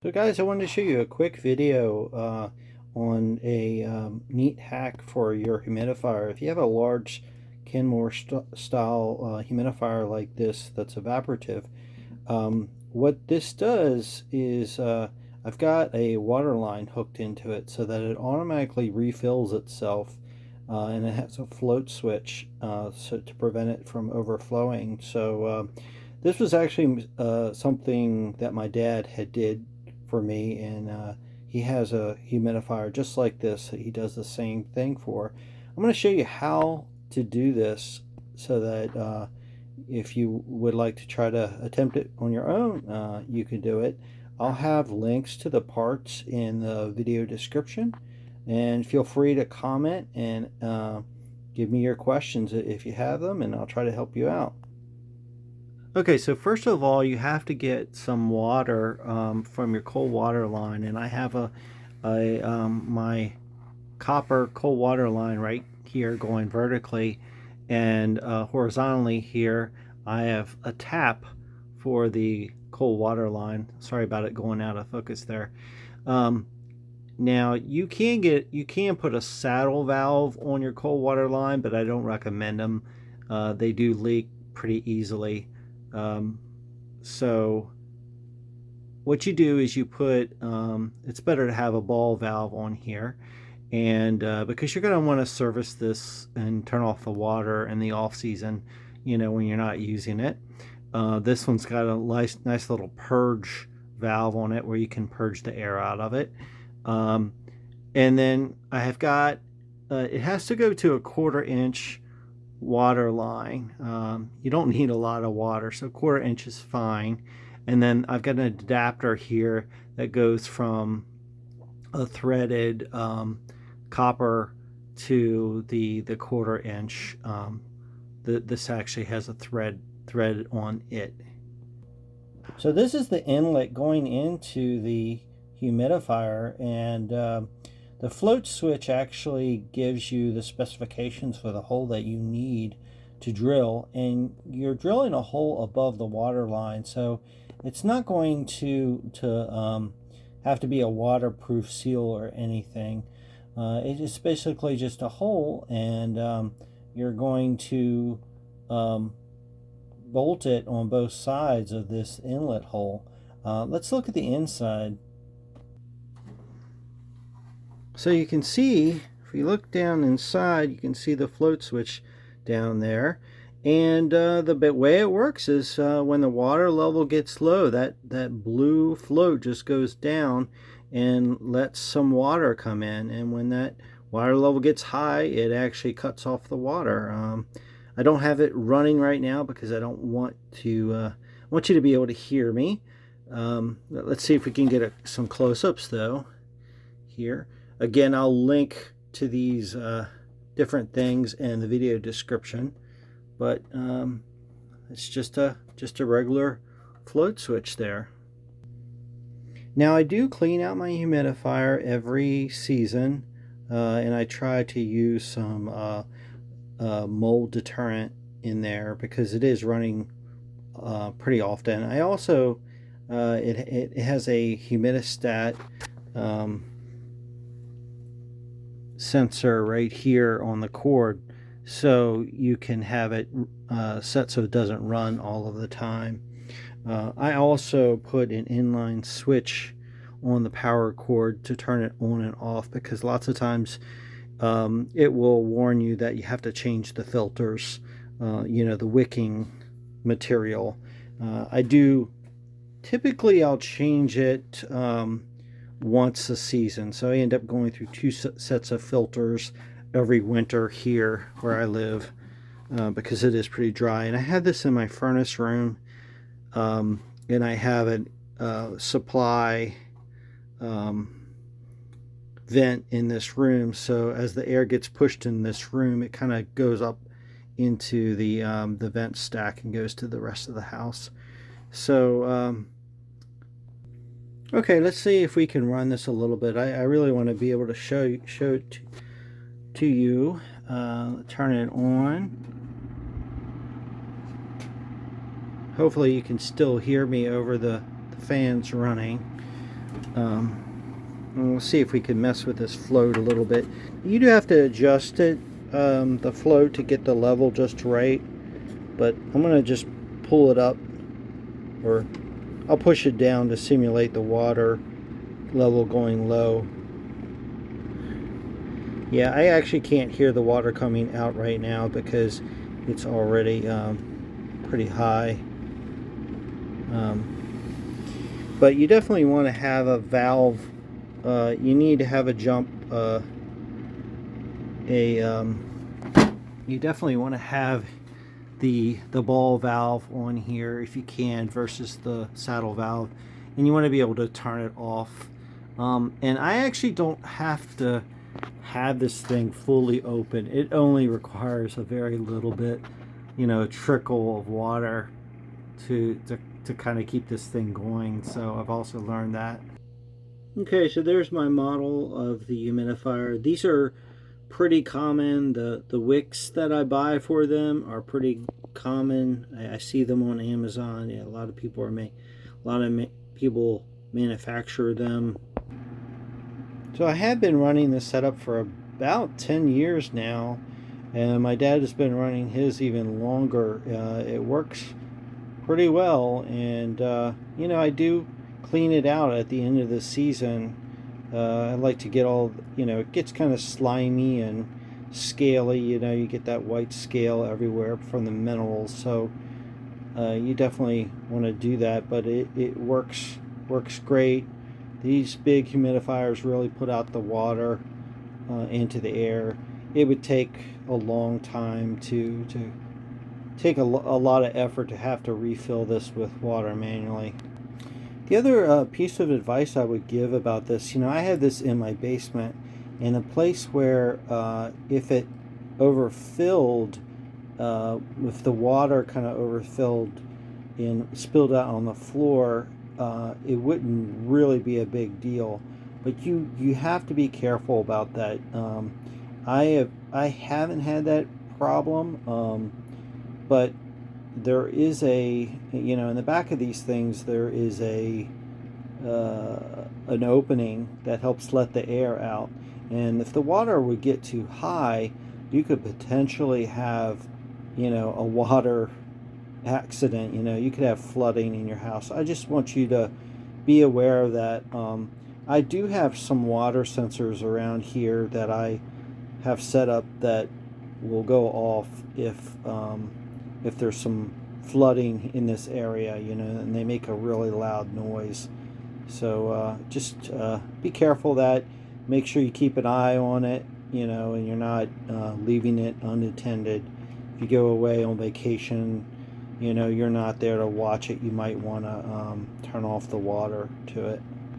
So guys, I wanted to show you a quick video on a neat hack for your humidifier. If you have a large Kenmore style humidifier like this that's evaporative, what this does is I've got a water line hooked into it so that it automatically refills itself, and it has a float switch so to prevent it from overflowing. So this was actually something that my dad had did for me, and he has a humidifier just like this that he does the same thing for. I'm going to show you how to do this so that if you would like to try to attempt it on your own, you can do it. I'll have links to the parts in the video description, and feel free to comment and give me your questions if you have them, and I'll try to help you out. Okay, so first of all, you have to get some water from your cold water line, and I have my copper cold water line right here going vertically, and horizontally here I have a tap for the cold water line. Sorry about it going out of focus there. Now you can put a saddle valve on your cold water line, but I don't recommend them. They do leak pretty easily. So what you do is you put, it's better to have a ball valve on here, and because you're going to want to service this and turn off the water in the off season, when you're not using it. This one's got a nice little purge valve on it where you can purge the air out of it. And then I have got, it has to go to a 1/4 inch water line. You don't need a lot of water, so 1/4 inch is fine. And then I've got an adapter here that goes from a threaded copper to the 1/4 inch. This actually has a thread on it. So this is the inlet going into the humidifier, and the float switch actually gives you the specifications for the hole that you need to drill, and you're drilling a hole above the water line, so it's not going to have to be a waterproof seal or anything. It is basically just a hole, and you're going to bolt it on both sides of this inlet hole. Let's look at the inside. So you can see, if you look down inside, you can see the float switch down there. And the way it works is when the water level gets low, that blue float just goes down and lets some water come in. And when that water level gets high, it actually cuts off the water. I don't have it running right now because I don't want to, I want you to be able to hear me. Let's see if we can get some close-ups though here. Again, I'll link to these different things in the video description, but it's just a regular float switch there. Now I do clean out my humidifier every season, and I try to use some mold deterrent in there because it is running pretty often. I also it has a humidistat sensor right here on the cord, so you can have it set so it doesn't run all of the time. I also put an inline switch on the power cord to turn it on and off, because lots of times it will warn you that you have to change the filters, the wicking material. Typically I'll change it once a season, so I end up going through 2 sets of filters every winter here where I live, because it is pretty dry. And I had this in my furnace room, and I have a supply vent in this room, so as the air gets pushed in this room, it kind of goes up into the vent stack and goes to the rest of the house. So okay, let's see if we can run this a little bit. I really want to be able to show it to you. Turn it on. Hopefully you can still hear me over the fans running. And we'll see if we can mess with this float a little bit. You do have to adjust it, the float, to get the level just right. But I'm going to just pull it up, or I'll push it down to simulate the water level going low. Yeah, I actually can't hear the water coming out right now because it's already pretty high. But you definitely want to have a valve. You need to have a jump. You definitely want to have the ball valve on here if you can, versus the saddle valve, and you want to be able to turn it off. And I actually don't have to have this thing fully open. It only requires a very little bit, a trickle of water to kind of keep this thing going. So I've also learned that. Okay, so there's my model of the humidifier. These are pretty common. The wicks that I buy for them are pretty common. I see them on Amazon. Yeah, a lot of people people manufacture them. So I have been running this setup for about 10 years now, and my dad has been running his even longer. It works pretty well, and I do clean it out at the end of the season. I like to get all, it gets kind of slimy and scaly. You get that white scale everywhere from the minerals, so you definitely want to do that. But it works great. These big humidifiers really put out the water into the air. It would take a long time to take a lot of effort to have to refill this with water manually. The other piece of advice I would give about this, I have this in my basement, in a place where if it overfilled, if the water kind of overfilled and spilled out on the floor, it wouldn't really be a big deal. But you have to be careful about that. I haven't had that problem, but there is in the back of these things there is an opening that helps let the air out. And if the water would get too high, you could potentially have, a water accident. You could have flooding in your house. I just want you to be aware of that. I do have some water sensors around here that I have set up that will go off if there's some flooding in this area, and they make a really loud noise. So just be careful of that. Make sure you keep an eye on it, and you're not leaving it unattended. If you go away on vacation, you're not there to watch it. You might want to turn off the water to it.